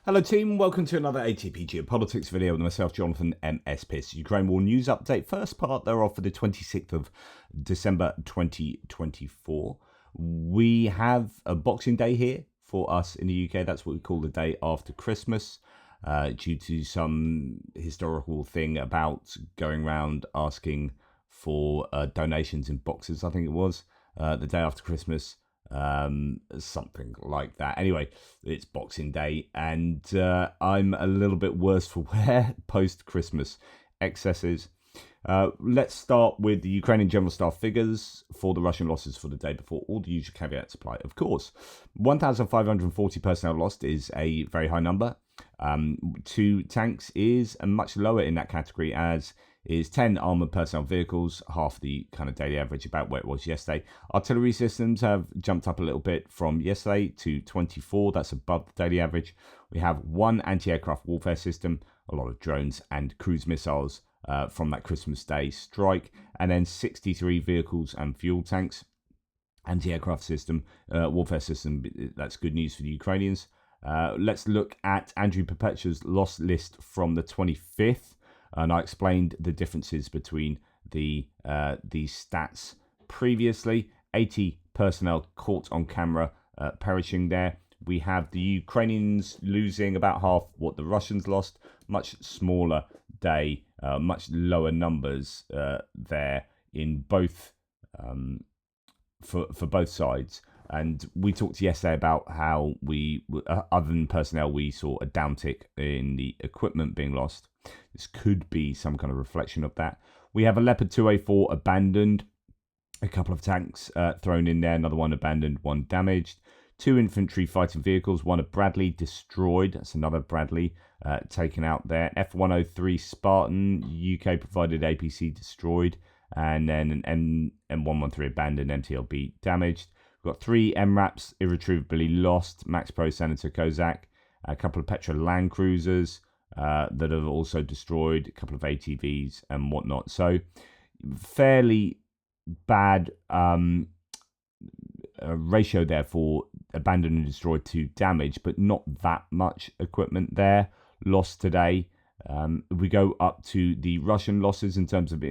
Hello team, welcome to another ATP Geopolitics video with myself, Jonathan, MS Pearce. Ukraine War News Update. First part thereof for the 26th of December 2024. We have a Boxing Day here for us in the UK. That's what we call the day after Christmas, due to some historical thing about going around asking for donations in boxes, I think it was, the day after Christmas. Something like that. Anyway, it's Boxing Day, and I'm a little bit worse for wear post-Christmas excesses. Let's start with the Ukrainian General Staff figures for the Russian losses for the day before. All the usual caveats apply, of course. 1,540 personnel lost is a very high number. 2 tanks is a much lower in that category, as is 10 armoured personnel vehicles, half the kind of daily average, about where it was yesterday. Artillery systems have jumped up a little bit from yesterday to 24. That's above the daily average. We have 1 anti-aircraft warfare system, a lot of drones and cruise missiles from that Christmas Day strike, and then 63 vehicles and fuel tanks. Anti-aircraft system, warfare system, that's good news for the Ukrainians. Let's look at Andrew Perpetua's loss list from the 25th. And I explained the differences between these stats previously. 80 personnel caught on camera perishing there. We have the Ukrainians losing about half what the Russians lost. Much smaller day, much lower numbers there in both for both sides. And we talked yesterday about how we, other than personnel, we saw a downtick in the equipment being lost. This could be some kind of reflection of that. We have a Leopard 2A4 abandoned, a couple of tanks thrown in there, another one abandoned, 1 damaged, 2 infantry fighting vehicles, 1 a Bradley destroyed, that's another Bradley taken out there. F-103 Spartan, UK provided APC destroyed, and then an M113 abandoned, MTLB damaged. We've got 3 MRAPs irretrievably lost, Max Pro Senator Kozak, a couple of Petra Land Cruisers that have also destroyed, a couple of ATVs and whatnot. So fairly bad ratio there for abandoned and destroyed to damage, but not that much equipment there lost today. We go up to the Russian losses in terms of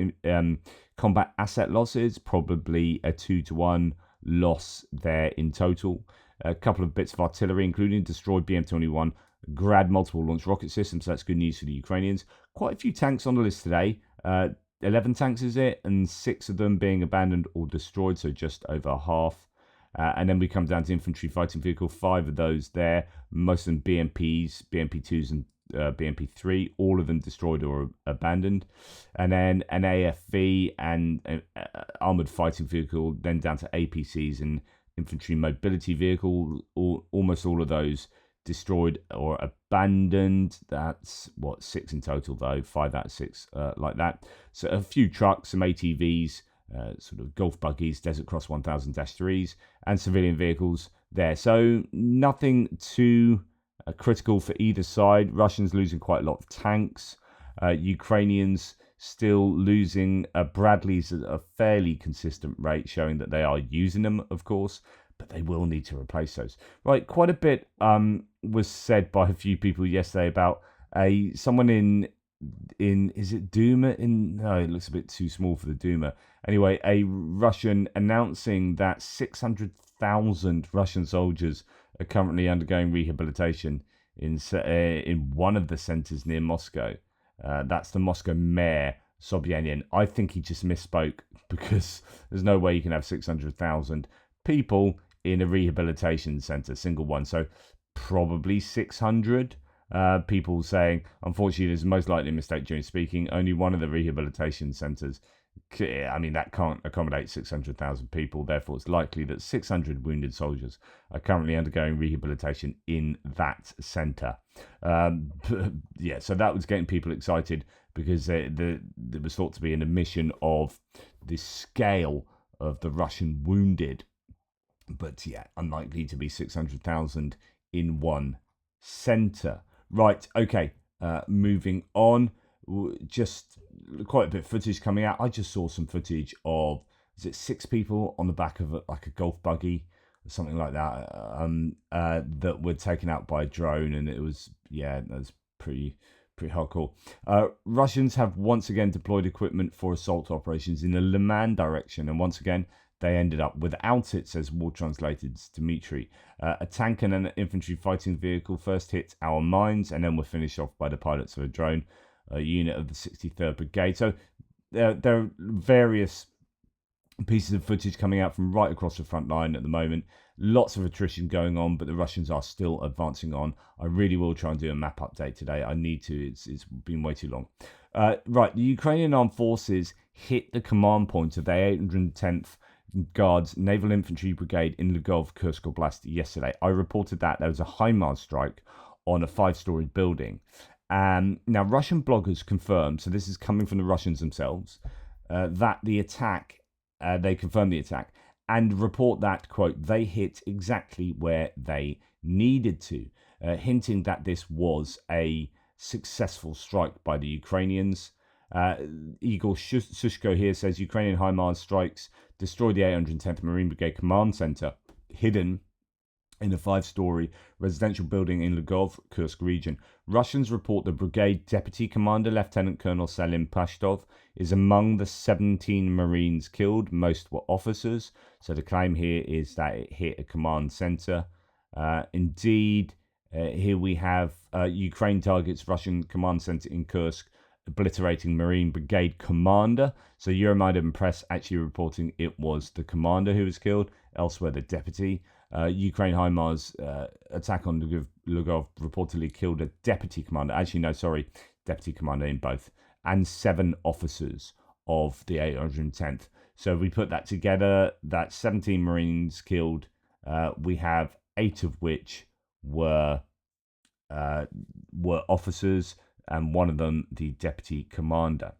combat asset losses, probably a 2-to-1 loss there in total. A couple of bits of artillery, including destroyed BM-21 Grad multiple launch rocket systems. So that's good news for the Ukrainians. Quite a few tanks on the list today. 11 tanks is it, and 6 of them being abandoned or destroyed, so just over half. And then we come down to infantry fighting vehicle, 5 of those there, most of them BMPs, BMP2s and BMP3, all of them destroyed or abandoned. And then an AFV and an armoured fighting vehicle, then down to APCs and infantry mobility vehicle, almost all of those destroyed or abandoned. That's 6 in total though, 5 out of 6 like that. So a few trucks, some ATVs, sort of golf buggies, Desert Cross 1000-3s, and civilian vehicles there. So nothing too critical for either side. Russians losing quite a lot of tanks. Ukrainians still losing Bradleys at a fairly consistent rate, showing that they are using them, of course, but they will need to replace those. Right, quite a bit was said by a few people yesterday about someone in is it Duma? No, it looks a bit too small for the Duma. Anyway, a Russian announcing that 600,000 Russian soldiers are currently undergoing rehabilitation in one of the centers near Moscow. That's the Moscow mayor, Sobyanin. I think he just misspoke, because there's no way you can have 600,000 people in a rehabilitation center, single one. So probably 600 people saying, unfortunately, there's most likely a mistake during speaking. Only one of the rehabilitation centers, I mean, that can't accommodate 600,000 people. Therefore, it's likely that 600 wounded soldiers are currently undergoing rehabilitation in that center. Yeah, so that was getting people excited, because there was thought to be an admission of the scale of the Russian wounded. But yeah, unlikely to be 600,000 in one center. Right, okay, moving on. Just quite a bit of footage coming out. I just saw some footage of, is it 6 people on the back of like a golf buggy something like that, that were taken out by a drone, and it was, that was pretty hardcore. Russians have once again deployed equipment for assault operations in the Liman direction, and once again they ended up without it, says War Translated's Dmitry. A tank and an infantry fighting vehicle first hit our mines and then were finished off by the pilots of a drone, a unit of the 63rd Brigade. So there are various pieces of footage coming out from right across the front line at the moment. Lots of attrition going on, but the Russians are still advancing on. I really will try and do a map update today. I need to. It's been way too long. Right, the Ukrainian armed forces hit the command point of the 810th Guards Naval Infantry Brigade in Lvov, Kursk Oblast yesterday. I reported that there was a HIMARS strike on a 5-story building. Now, Russian bloggers confirmed, so this is coming from the Russians themselves, that the attack, they confirmed the attack, and report that, quote, they hit exactly where they needed to, hinting that this was a successful strike by the Ukrainians. Igor Sushko here says Ukrainian HIMARS strikes destroyed the 810th Marine Brigade Command Center, hidden in a 5-story residential building in Lvov, Kursk region. Russians report the brigade deputy commander, Lieutenant Colonel Salim Pashtov, is among the 17 Marines killed. Most were officers. So the claim here is that it hit a command center. Indeed, here we have Ukraine targets Russian command center in Kursk, obliterating Marine Brigade commander. So Euromaidan press actually reporting it was the commander who was killed. Elsewhere, the deputy. Ukraine HIMARS attack on Lvov reportedly killed a deputy commander. Actually, no, sorry, deputy commander in both, and 7 officers of the 810th. So we put that together. That's 17 Marines killed. We have 8 of which were officers, and one of them the deputy commander.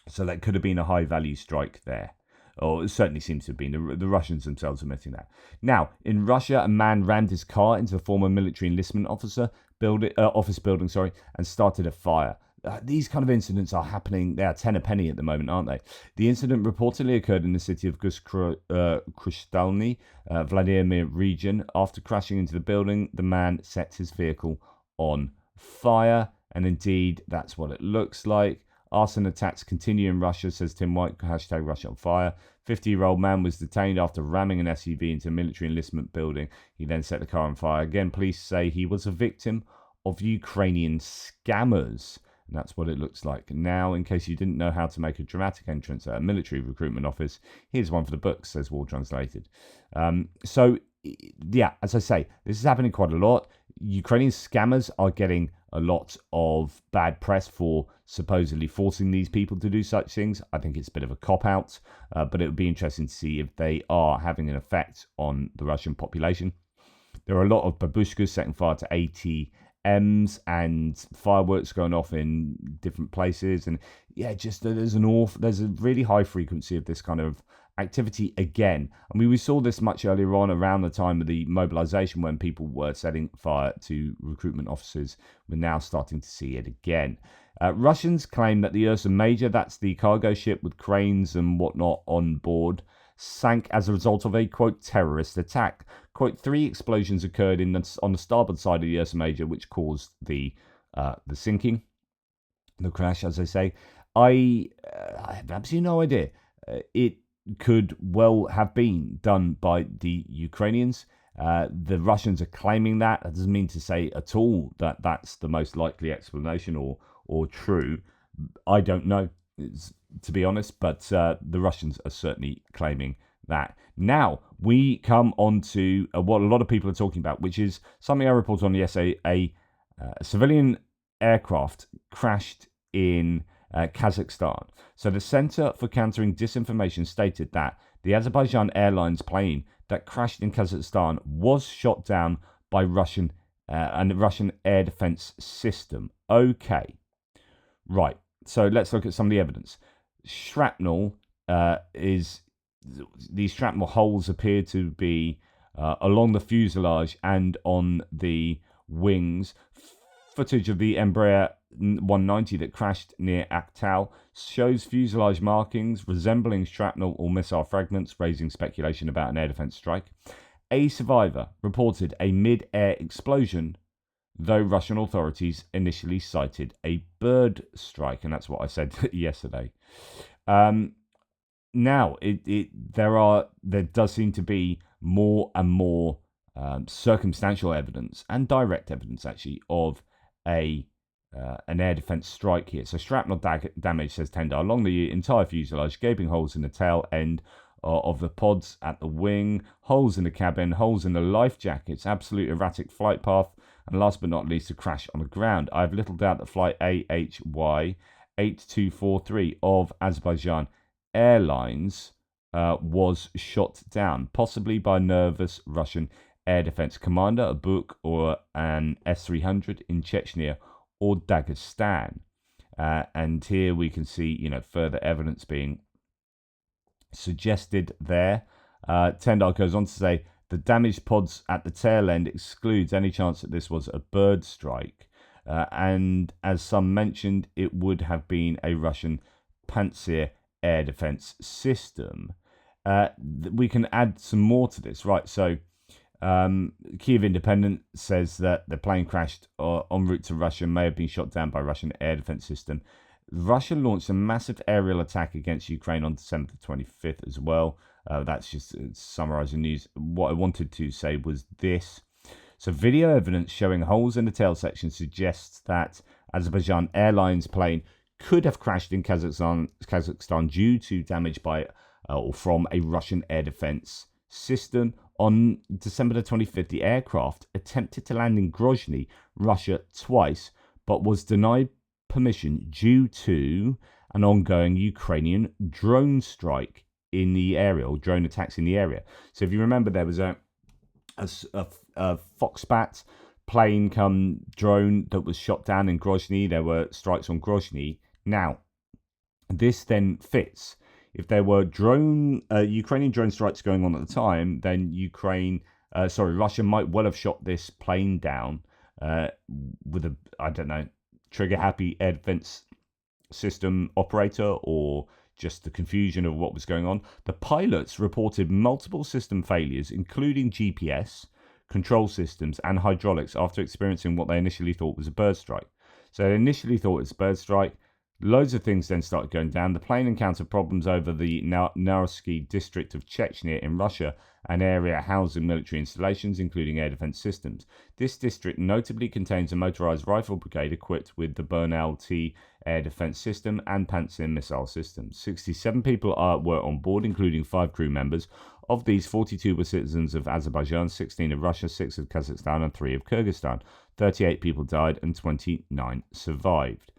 So that could have been a high-value strike there. Or it certainly seems to have been. The Russians themselves admitting that. Now, in Russia, a man rammed his car into a former military enlistment office building, and started a fire. These kind of incidents are happening. They are 10 a penny at the moment, aren't they? The incident reportedly occurred in the city of Krystalny, Vladimir region. After crashing into the building, the man set his vehicle on fire. And indeed, that's what it looks like. Arson attacks continue in Russia, says Tim White, hashtag Russia on fire. 50-year-old man was detained after ramming an SUV into a military enlistment building. He then set the car on fire. Again, police say he was a victim of Ukrainian scammers. And that's what it looks like. Now, in case you didn't know how to make a dramatic entrance at a military recruitment office, here's one for the books, says War Translated. So, as I say, this is happening quite a lot. Ukrainian scammers are getting a lot of bad press for supposedly forcing these people to do such things. I think it's a bit of a cop-out, but it would be interesting to see if they are having an effect on the Russian population. There are a lot of babushkas setting fire to ATMs and fireworks going off in different places. And just there's a really high frequency of this kind of activity again. I mean, we saw this much earlier on around the time of the mobilization when people were setting fire to recruitment offices. We're now starting to see it again. Russians claim that the Ursa Major, that's the cargo ship with cranes and whatnot on board, sank as a result of a, quote, terrorist attack. Quote, 3 explosions occurred on the starboard side of the Ursa Major, which caused the sinking, the crash, as I say. I have absolutely no idea. It could well have been done by the Ukrainians. The Russians are claiming that. That doesn't mean to say at all that that's the most likely explanation or true. I don't know, to be honest, but the Russians are certainly claiming that. Now, we come on to what a lot of people are talking about, which is something I reported on yesterday. A civilian aircraft crashed in Kazakhstan. So the Center for Countering Disinformation stated that the Azerbaijan Airlines plane that crashed in Kazakhstan was shot down by Russian and the Russian air defense system. Okay, right. So let's look at some of the evidence. Shrapnel these shrapnel holes appear to be along the fuselage and on the wings. Footage of the Embraer 190 that crashed near Aktau shows fuselage markings resembling shrapnel or missile fragments, raising speculation about an air defense strike. A survivor reported a mid-air explosion, though Russian authorities initially cited a bird strike, and that's what I said yesterday. Now, there does seem to be more and more circumstantial evidence and direct evidence, actually, of an air defense strike here. So shrapnel damage, says Tendar, along the entire fuselage, gaping holes in the tail end of the pods at the wing, holes in the cabin, holes in the life jackets, absolute erratic flight path, and last but not least, a crash on the ground. I have little doubt that flight AHY 8243 of Azerbaijan Airlines was shot down, possibly by nervous Russian air defense commander, a Buk or an S-300 in Chechnya or Dagestan. And here we can see, further evidence being suggested there. Tendar goes on to say, the damaged pods at the tail end excludes any chance that this was a bird strike. And as some mentioned, it would have been a Russian Pantsir air defense system. We can add some more to this, right? So Kiev Independent says that the plane crashed en route to Russia, may have been shot down by Russian air defense system. Russia launched a massive aerial attack against Ukraine on December the 25th as well. That's just summarizing news. What I wanted to say was this. So video evidence showing holes in the tail section suggests that Azerbaijan Airlines plane could have crashed in Kazakhstan due to damage by or from a Russian air defense system. On December the 25th, the aircraft attempted to land in Grozny, Russia, twice, but was denied permission due to an ongoing Ukrainian drone strike in the area, or drone attacks in the area. So if you remember, there was a Foxbat plane come drone that was shot down in Grozny. There were strikes on Grozny. Now, this then fits. If there were Ukrainian drone strikes going on at the time, then Russia might well have shot this plane down with a, trigger-happy air defense system operator, or just the confusion of what was going on. The pilots reported multiple system failures, including GPS, control systems, and hydraulics after experiencing what they initially thought was a bird strike. So they initially thought it was a bird strike. Loads of things then started going down. The plane encountered problems over the Narysky district of Chechnya in Russia, an area housing military installations, including air defense systems. This district notably contains a motorized rifle brigade equipped with the Bernal-T air defense system and Pantsir missile systems. 67 people were on board, including 5 crew members. Of these, 42 were citizens of Azerbaijan, 16 of Russia, 6 of Kazakhstan, and 3 of Kyrgyzstan. 38 people died and 29 survived.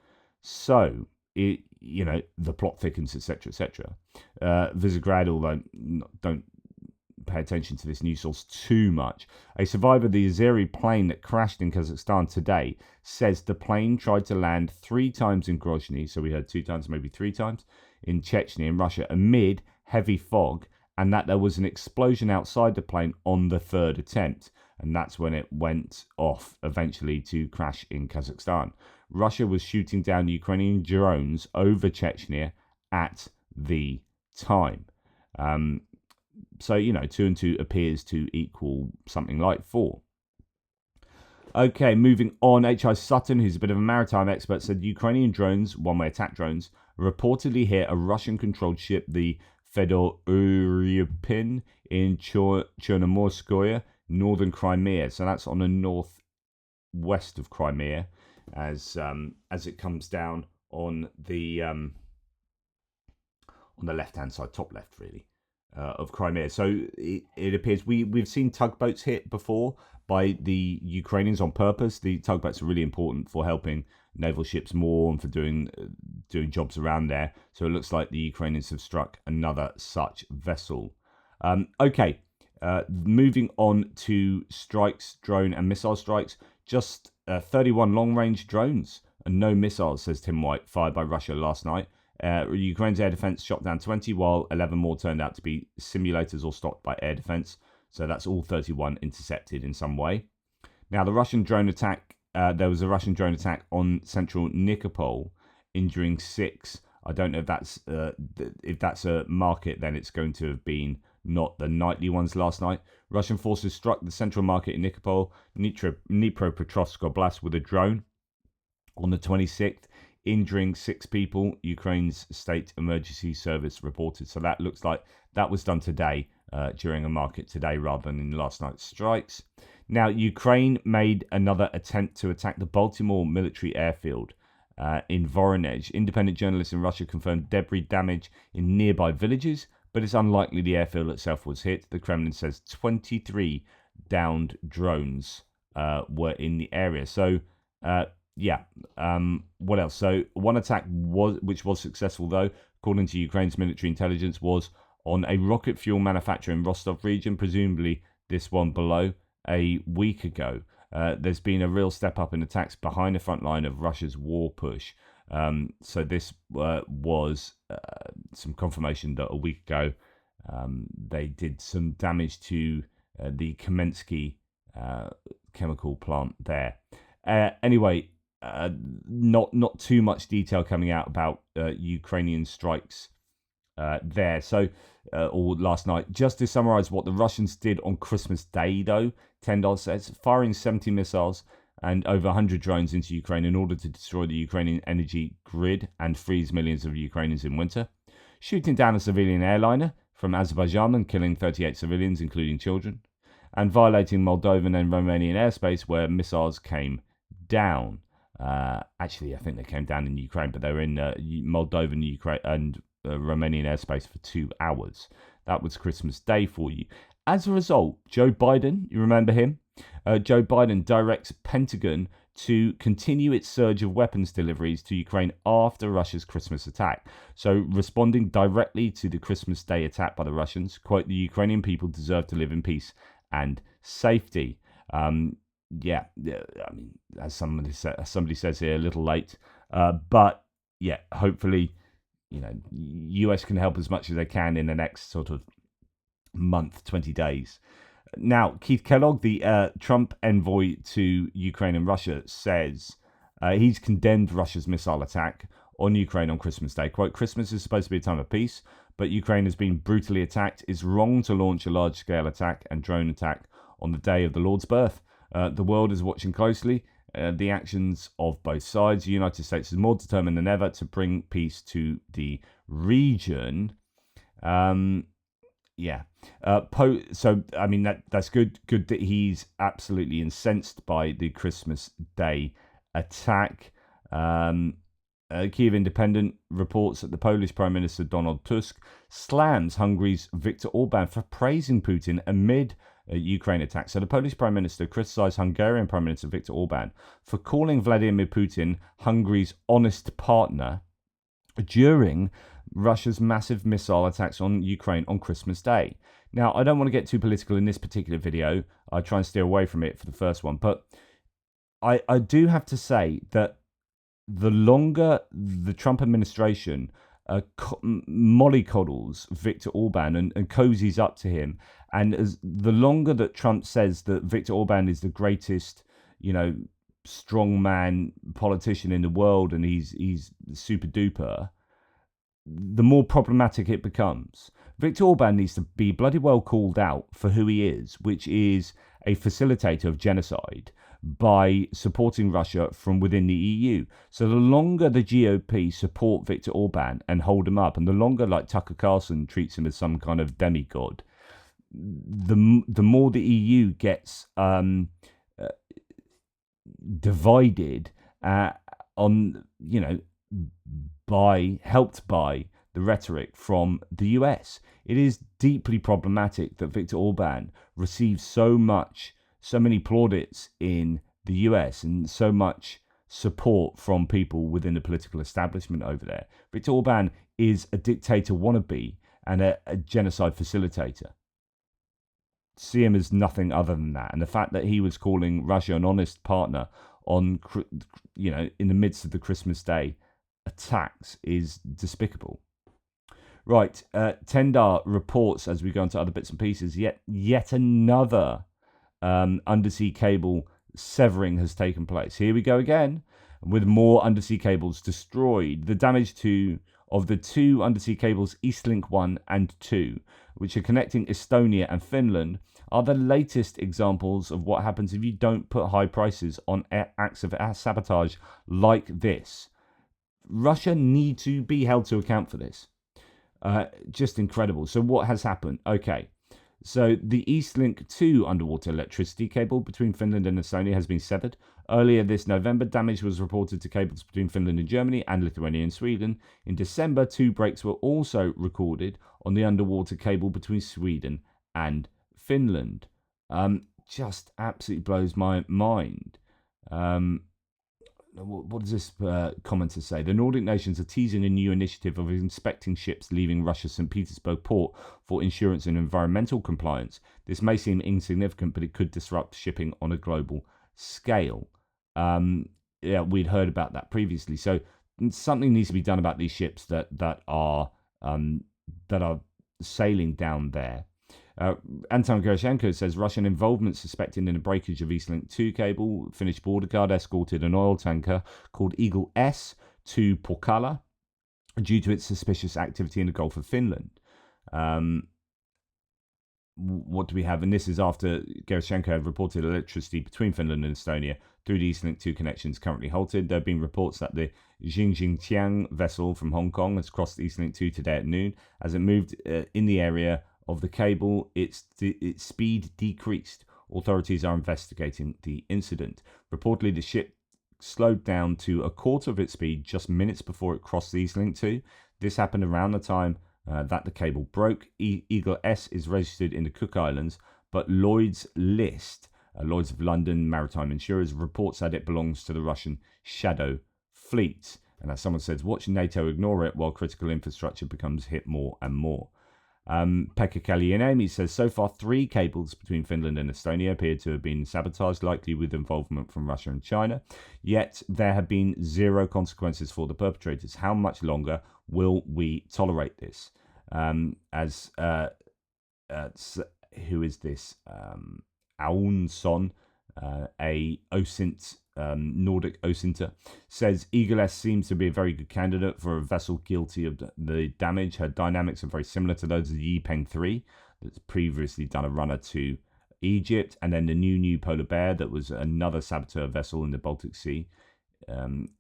So, the plot thickens, etc., etc. Visegrad, although don't pay attention to this news source too much, a survivor of the Azeri plane that crashed in Kazakhstan today says the plane tried to land 3 times in Grozny, so we heard 2 times, maybe 3 times, in Chechnya in Russia amid heavy fog, and that there was an explosion outside the plane on the 3rd attempt, and that's when it went off eventually to crash in Kazakhstan. Russia was shooting down Ukrainian drones over Chechnya at the time. So, 2 and 2 appears to equal something like 4. Okay, moving on. H.I. Sutton, who's a bit of a maritime expert, said Ukrainian drones, one-way attack drones, reportedly hit a Russian-controlled ship, the Fedor Uryupin, in Chornomorskoye, northern Crimea. So that's on the northwest of Crimea, as it comes down on the left-hand side, top left, really, of Crimea. So it appears we've seen tugboats hit before by the Ukrainians on purpose. The tugboats are really important for helping naval ships more and for doing jobs around there. So it looks like the Ukrainians have struck another such vessel. Okay, moving on to strikes, drone and missile strikes. Just 31 long-range drones and no missiles, says Tim White, fired by Russia last night. Ukraine's air defense shot down 20, while 11 more turned out to be simulators or stopped by air defense. So that's all 31 intercepted in some way. Now, the Russian drone attack, there was a Russian drone attack on central Nikopol, injuring 6. I don't know if that's a market, then it's going to have been not the nightly ones last night. Russian forces struck the central market in Nikopol, Dnipropetrovsk Oblast with a drone on the 26th, injuring 6 people, Ukraine's state emergency service reported. So that looks like that was done today, during a market today rather than in last night's strikes. Now, Ukraine made another attempt to attack the Baltimore military airfield in Voronezh. Independent journalists in Russia confirmed debris damage in nearby villages, but it's unlikely the airfield itself was hit. The Kremlin says 23 downed drones were in the area. So, what else? So one attack which was successful, though, according to Ukraine's military intelligence, was on a rocket fuel manufacturer in Rostov region, presumably this one below, a week ago. There's been a real step up in attacks behind the front line of Russia's war push. So this was some confirmation that a week ago they did some damage to the Kamensky chemical plant there. Anyway, not too much detail coming out about Ukrainian strikes there. So, or last night. Just to summarize what the Russians did on Christmas Day, though, Tendar says, firing 70 missiles and over 100 drones into Ukraine in order to destroy the Ukrainian energy grid and freeze millions of Ukrainians in winter. Shooting down a civilian airliner from Azerbaijan and killing 38 civilians, including children. And violating Moldovan and Romanian airspace where missiles came down. Actually, I think they came down in Ukraine, but they were in Moldovan, Ukraine, and Romanian airspace for 2 hours. That was Christmas Day for you. As a result, Joe Biden, you remember him? Joe Biden directs Pentagon to continue its surge of weapons deliveries to Ukraine after Russia's Christmas attack. So, responding directly to the Christmas Day attack by the Russians, quote, the Ukrainian people deserve to live in peace and safety. I mean, as somebody says here, a little late, but yeah, hopefully, US can help as much as they can in the next sort of month, 20 days. Now, Keith Kellogg, the Trump envoy to Ukraine and Russia, says he's condemned Russia's missile attack on Ukraine on Christmas Day. Quote, Christmas is supposed to be a time of peace, but Ukraine has been brutally attacked. It's wrong to launch a large-scale attack and drone attack on the day of the Lord's birth. The world is watching closely the actions of both sides. The United States is more determined than ever to bring peace to the region. So, I mean, that's good. Good that he's absolutely incensed by the Christmas Day attack. Kyiv Independent reports that the Polish Prime Minister Donald Tusk slams Hungary's Viktor Orban for praising Putin amid Ukraine attack. So the Polish Prime Minister criticised Hungarian Prime Minister Viktor Orban for calling Vladimir Putin Hungary's honest partner during Russia's massive missile attacks on Ukraine on Christmas Day. Now, I don't want to get too political in this particular video. I try and steer away from it for the first one. But I do have to say that the longer the Trump administration mollycoddles Viktor Orban and cozies up to him, and as the longer that Trump says that Viktor Orban is the greatest, strongman politician in the world and he's super duper, the more problematic it becomes. Viktor Orban needs to be bloody well called out for who he is, which is a facilitator of genocide by supporting Russia from within the EU. So the longer the GOP support Viktor Orban and hold him up, and the longer like Tucker Carlson treats him as some kind of demigod, the more the EU gets divided helped by the rhetoric from the US. It is deeply problematic that Viktor Orban receives so many plaudits in the US and so much support from people within the political establishment over there. Viktor Orban is a dictator wannabe and a genocide facilitator. See him as nothing other than that. And the fact that he was calling Russia an honest partner on, in the midst of the Christmas Day attacks is despicable. Right, Tendar reports, as we go into other bits and pieces, yet another undersea cable severing has taken place. Here we go again, with more undersea cables destroyed. The damage to of the two undersea cables Eastlink 1 and 2, which are connecting Estonia and Finland, are the latest examples of what happens if you don't put high prices on acts of sabotage like this. Russia need to be held to account for this. Just incredible. So what has happened? Okay. So the Eastlink 2 underwater electricity cable between Finland and Estonia has been severed. Earlier this November, damage was reported to cables between Finland and Germany and Lithuania and Sweden. In December, 2 breaks were also recorded on the underwater cable between Sweden and Finland. Just absolutely blows my mind. What does this commenter say? The Nordic nations are teasing a new initiative of inspecting ships leaving Russia's St. Petersburg port for insurance and environmental compliance. This may seem insignificant, but it could disrupt shipping on a global scale. We'd heard about that previously. So something needs to be done about these ships that are sailing down there. Anton Gerashenko says Russian involvement suspected in a breakage of Eastlink 2 cable. Finnish border guard escorted an oil tanker called Eagle S to Porkala due to its suspicious activity in the Gulf of Finland. What do we have? And this is after Gerashenko had reported electricity between Finland and Estonia through the Eastlink 2 connections currently halted. There have been reports that the Xinjiang vessel from Hong Kong has crossed Eastlink 2 today at noon. As it moved in the area of the cable, its speed decreased. Authorities are investigating the incident. Reportedly, the ship slowed down to a quarter of its speed just minutes before it crossed the Eastlink 2. This happened around the time that the cable broke. Eagle S is registered in the Cook Islands, but Lloyd's List, Lloyd's of London Maritime Insurers, reports that it belongs to the Russian Shadow Fleet. And as someone says, watch NATO ignore it while critical infrastructure becomes hit more and more. Pekka Kalianiemi says, so far 3 cables between Finland and Estonia appear to have been sabotaged, likely with involvement from Russia and China. Yet there have been 0 consequences for the perpetrators. How much longer will we tolerate this? Who is this? Aunson, a OSINT, Nordic OSINTer, says Eagle S seems to be a very good candidate for a vessel guilty of the damage. Her dynamics are very similar to those of the Yipeng 3 that's previously done a runner to Egypt, and then the new Polar Bear that was another saboteur vessel in the Baltic Sea.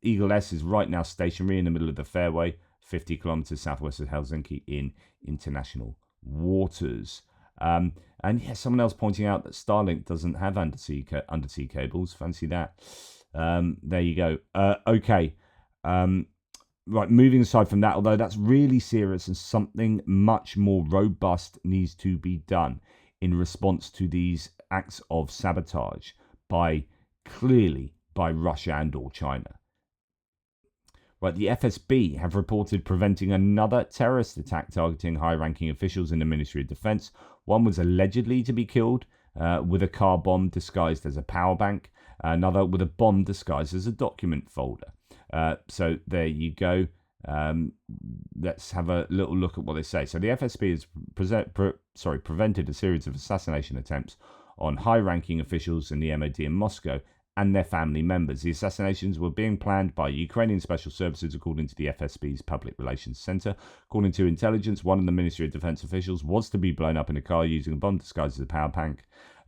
Eagle S is right now stationary in the middle of the fairway, 50 kilometers southwest of Helsinki in international waters. And yeah, someone else pointing out that Starlink doesn't have undersea cables. Fancy that. There you go. Okay. Right, moving aside from that, although that's really serious and something much more robust needs to be done in response to these acts of sabotage by Russia and or China. Right, the FSB have reported preventing another terrorist attack targeting high-ranking officials in the Ministry of Defense. One was allegedly to be killed with a car bomb disguised as a power bank. Another with a bomb disguised as a document folder. So there you go. Let's have a little look at what they say. So the FSB has prevented a series of assassination attempts on high-ranking officials in the MOD in Moscow and their family members. The assassinations were being planned by Ukrainian special services, according to the FSB's Public Relations Center. According to intelligence, one of the Ministry of Defense officials was to be blown up in a car using a bomb disguised as a power bank.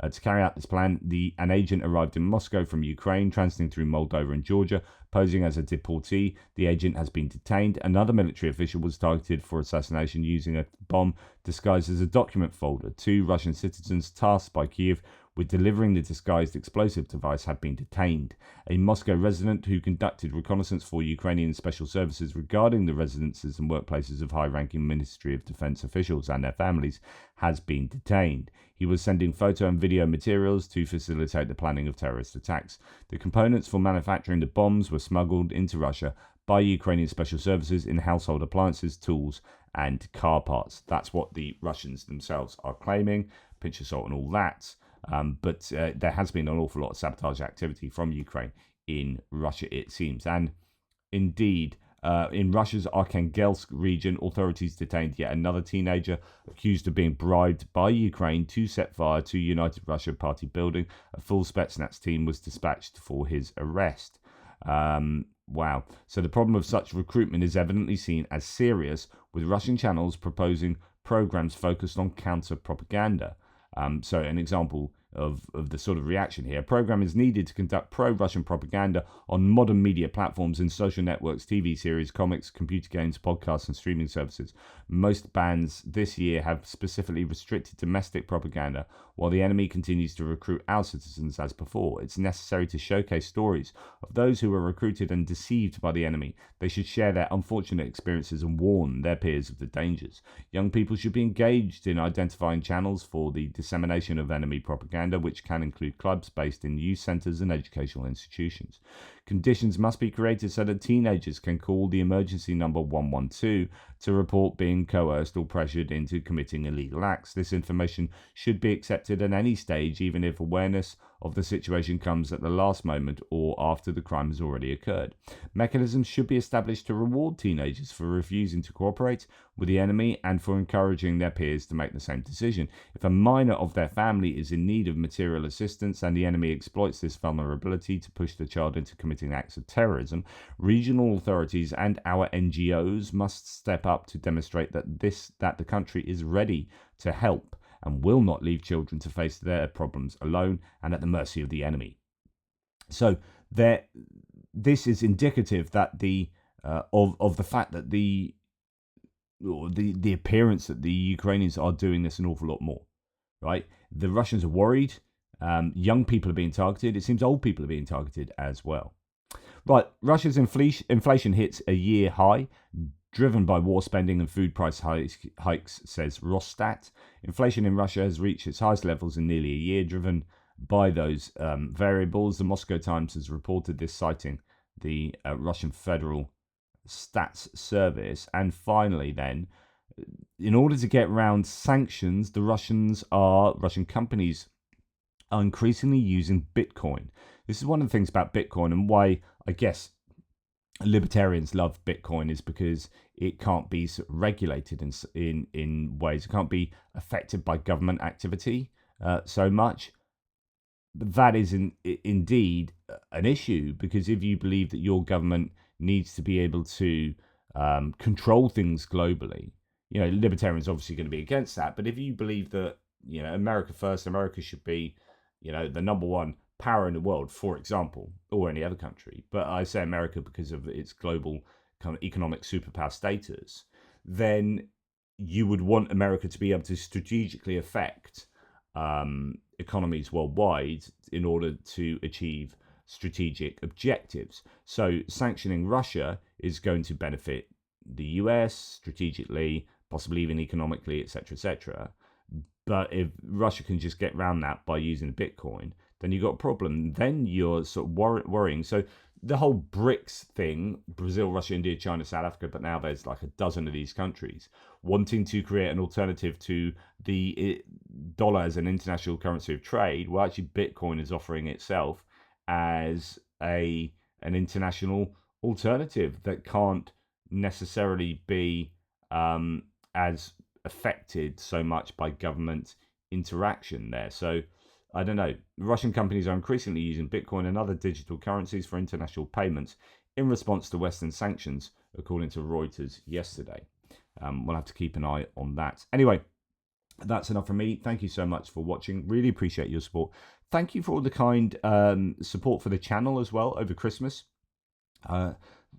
To carry out this plan, an agent arrived in Moscow from Ukraine, transiting through Moldova and Georgia, posing as a deportee. The agent has been detained. Another military official was targeted for assassination using a bomb disguised as a document folder. 2 Russian citizens tasked by Kiev with delivering the disguised explosive device have been detained. A Moscow resident who conducted reconnaissance for Ukrainian special services regarding the residences and workplaces of high-ranking Ministry of Defense officials and their families has been detained. He was sending photo and video materials to facilitate the planning of terrorist attacks. The components for manufacturing the bombs were smuggled into Russia by Ukrainian special services in household appliances, tools, and car parts. That's what the Russians themselves are claiming. Pinch of salt and all that. But there has been an awful lot of sabotage activity from Ukraine in Russia, it seems. And indeed, in Russia's Arkhangelsk region, authorities detained yet another teenager accused of being bribed by Ukraine to set fire to United Russia Party building. A full Spetsnaz team was dispatched for his arrest. Wow. So the problem of such recruitment is evidently seen as serious, with Russian channels proposing programs focused on counter-propaganda. So an example of the sort of reaction here. A program is needed to conduct pro-Russian propaganda on modern media platforms in social networks, TV series, comics, computer games, podcasts, and streaming services. Most bans this year have specifically restricted domestic propaganda, while the enemy continues to recruit our citizens as before. It's necessary to showcase stories of those who were recruited and deceived by the enemy. They should share their unfortunate experiences and warn their peers of the dangers. Young people should be engaged in identifying channels for the dissemination of enemy propaganda, which can include clubs based in youth centres and educational institutions. Conditions must be created so that teenagers can call the emergency number 112 to report being coerced or pressured into committing illegal acts. This information should be accepted at any stage, even if awareness of the situation comes at the last moment or after the crime has already occurred. Mechanisms should be established to reward teenagers for refusing to cooperate with the enemy and for encouraging their peers to make the same decision. If a minor of their family is in need of material assistance and the enemy exploits this vulnerability to push the child into committing acts of terrorism, regional authorities and our NGOs must step up to demonstrate that the country is ready to help and will not leave children to face their problems alone and at the mercy of the enemy. So this is indicative that of the fact that the appearance that the Ukrainians are doing this an awful lot more, right? The Russians are worried. Young people are being targeted. It seems old people are being targeted as well. Right, Russia's inflation hits a year high, driven by war spending and food price hikes, says Rosstat. Inflation in Russia has reached its highest levels in nearly a year, driven by those variables. The Moscow Times has reported this, citing the Russian Federal Stats Service. And finally, then, in order to get around sanctions, the Russian companies are increasingly using Bitcoin. This is one of the things about Bitcoin and why I guess libertarians love Bitcoin, is because it can't be regulated in ways. It can't be affected by government activity so much. But that is indeed an issue, because if you believe that your government needs to be able to control things globally, libertarians are obviously going to be against that. But if you believe that, America first, America should be, the number one power in the world, for example, or any other country, but I say America because of its global kind of economic superpower status, then you would want America to be able to strategically affect economies worldwide in order to achieve strategic objectives. So sanctioning Russia is going to benefit the US strategically, possibly even economically, etc., etc. But if Russia can just get around that by using Bitcoin, then you've got a problem. Then you're sort of worrying. So the whole BRICS thing, Brazil, Russia, India, China, South Africa, but now there's like a dozen of these countries wanting to create an alternative to the dollar as an international currency of trade. Well, actually, Bitcoin is offering itself as an international alternative that can't necessarily be as affected so much by government interaction there. So I don't know. Russian companies are increasingly using Bitcoin and other digital currencies for international payments in response to Western sanctions, according to Reuters yesterday. We'll have to keep an eye on that. Anyway, that's enough from me. Thank you so much for watching. Really appreciate your support. Thank you for all the kind support for the channel as well over Christmas. I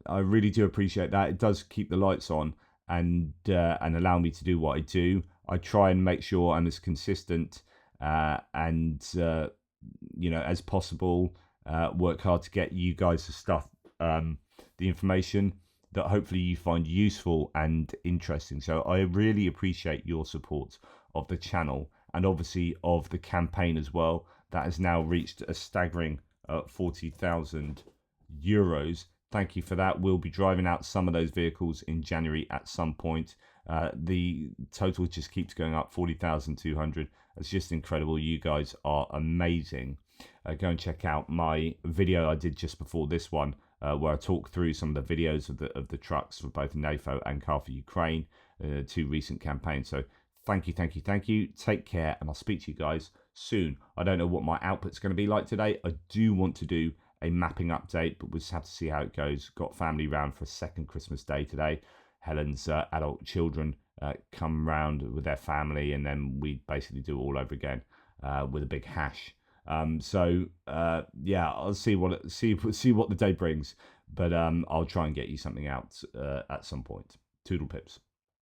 really do appreciate that. It does keep the lights on and allow me to do what I do. I try and make sure I'm as consistent as possible. Work hard to get you guys the stuff, the information that hopefully you find useful and interesting. So I really appreciate your support of the channel and obviously of the campaign as well. That has now reached a staggering 40,000 euros. Thank you for that. We'll be driving out some of those vehicles in January at some point. The total just keeps going up, 40,200. It's just incredible. You guys are amazing. Go and check out my video I did just before this one, where I talk through some of the videos of the trucks for both NAFO and Car for Ukraine, two recent campaigns. So thank you. Take care, and I'll speak to you guys soon. I don't know what my output's going to be like today. I do want to do a mapping update, but we'll just have to see how it goes. Got family round for a second Christmas day today. Helen's adult children come round with their family, and then we basically do it all over again with a big hash. Yeah, I'll see what the day brings, but I'll try and get you something out at some point. Toodle pips.